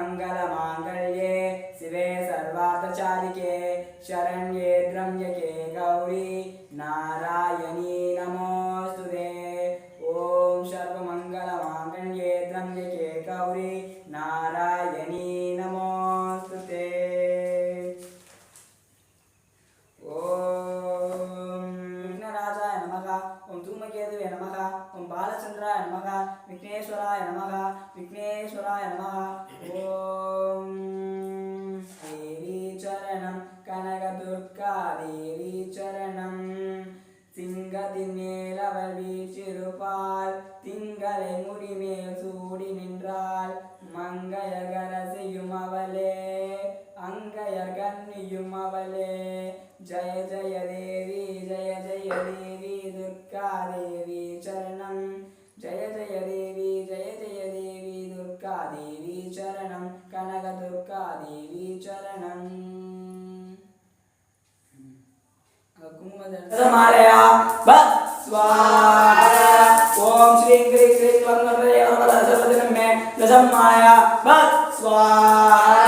सर्वमङ्गलमाङ्गल्ये शिवे सर्वार्थसाधिके शरण्ये त्र्यम्बके गौरी नारायणी नमोस्तुते। ॐ सर्वमङ्गलमाङ्गल्ये त्र्यम्बके गौरी नारायणी नमोस्तुते। ओम धूमकेतुवे नमः। ओम बालचंद्राय नमः। विघ्नेश्वराय नमः। विघ्नेश्वराय नमः। ओम देवी चरणं कनकदुर्गा देवी चरणं சிங்கத்தின்மேலவள் வீற்றிருப்பாள் திங்களை முடிமேல் சூடி நின்றாள் மங்கையகர செய்யும் அவளே அங்கையர் கண்ணியும் அவளே ஜய ஜய தேவி ஜய ஜய தேவி துர்கா தேவி சரணம் ஜய ஜய தேவி ஜய ஜய தேவி துர்கா தேவி சரணம் கனக துர்கா தேவி சரணம்। कुंभमालया बस स्वाहा। ओम श्री क्रीं क्रीं क्लंगरये दशमालया बस स्वाहा।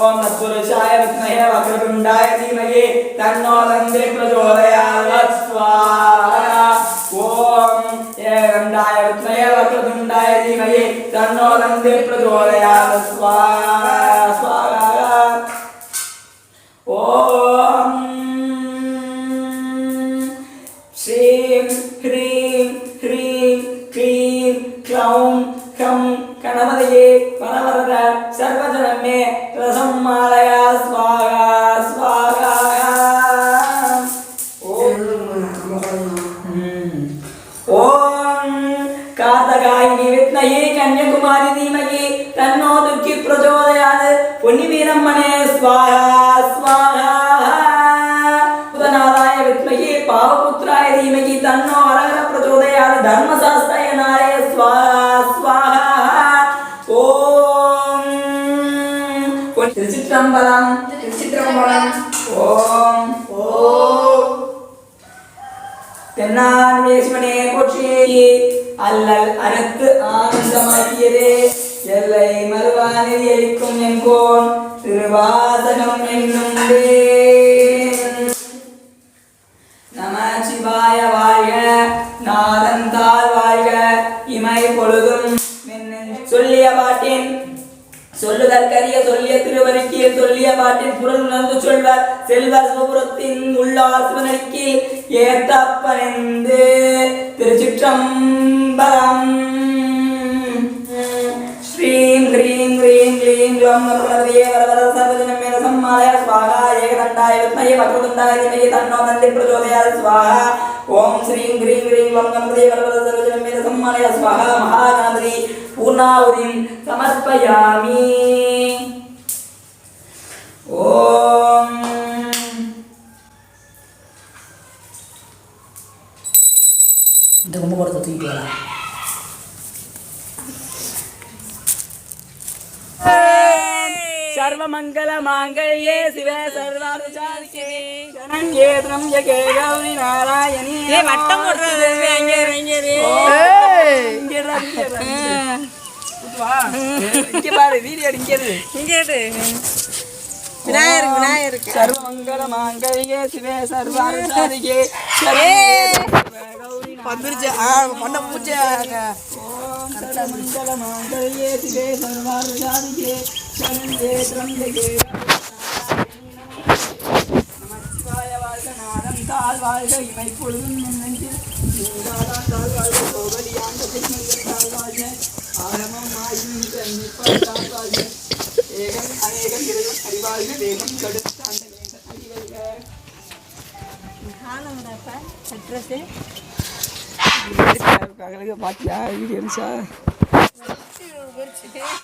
ओम तत्पुरुषाय विद्महे वक्रतुंडाय धीमहि तन्नो दन्ति प्रचोदयात् स्वाहा। ओम एकदन्ताय विद्महे वक्रतुंडाय धीमहि तन्नो दन्ति प्रचोदयात् स्वाहा स्वाहा। ओम श्रीं ह्रीं ह्रीं क्लीं क्लौं खं गणपतये वरवरद सर्वजनमे रसमालया स्वाहा स्वाहा। ओम कार्तकायिनी विद्महे कन्याकुमारी धीमहि तन्नो दुर्गी प्रचोदयात् पुण्यवीरम्मणे स्वाहा स्वाहा। नाराय विद्महे पावपुत्राय धीमहि तन्नो हरहर प्रचोदयात् धर्मशास्त्राय नाराय स्वाहा स्वाहा। ओम திருச்சிற்றம்பலம் திருச்சிற்றம்பலம்। ஓம் ஓம் தென்னாடுடைய போற்றி அல்லல் அறுத்து ஆனந்தமாக்கியதே எல்லை மறுவானில் எரிக்கும் என்கோன் திருவாசகம் என்னும் நமச்சிவாய வாழ்க நாதந்தால் வாழ்க இமை பொழுதும் சொல்லிய பாட்டின் சொல்லுதற்கரிய சொல்லிய திருவருக்கில் சொல்லிய பாட்டின் புறல் உணர்ந்து சொல்வர் செல்வர் சிவபுரத்தின் உள்ளார் சிவனருக்கில் ஏத்தப்பணிந்து திருச்சிற்றம்பலம்। श्रीं ह्रीं क्लीं क्लीं ग्लौं गणपतये वरवरद सर्वजनमे रसमालया स्वाहा। एकदन्ताय विद्महे वक्रतुण्डाय धीमहि तन्नो दन्ति प्रचोदयात् स्वाहा। ओम श्रीं ह्रीं क्लीं ग्लौं गणपतये वरवरद सर्वजनमे रसमालया स्वाहा। महागणपति पूर्णाहुतिं समर्पयामि। ओम देखो मोर तो ठीक है। सर्वमंगलमांगल्ये शिवे सर्वार्थसाधिके शरण्ये त्र्यम्बके गौरी नारायणी। ये வட்டம் போடுறது அங்க இங்க பாரு வீடியோ இங்க விநாயகர் விநாயகர்। सर्वमंगलमांगल्ये शिवे सर्वार्थसाधिके गौरी வந்துருச்சு பண்ண பூஜை। ஓம் सर्वमंगलमांगल्ये शिवे सर्वार्थसाधिके शरण्ये त्र्यम्बके நமச்சிவாய வாழ்க நாதந்தால் வாழ்க இமை பொழுதும் நெஞ்சில் நீங்காதால் வாழ்க கோபலியாண்ட கிருஷ்ணந்தால் வாழ்க ஆரமம் ஆயும் தன்னிப்பால் வாழ்க ஏகன் அநேகன் இறைவன் அறிவாழ்க வேகம் கடுத்தாண்ட வேண்ட அறிவல்க। காலங்கடாப்ப அட்ரஸ் பாத்தியா வீடியோ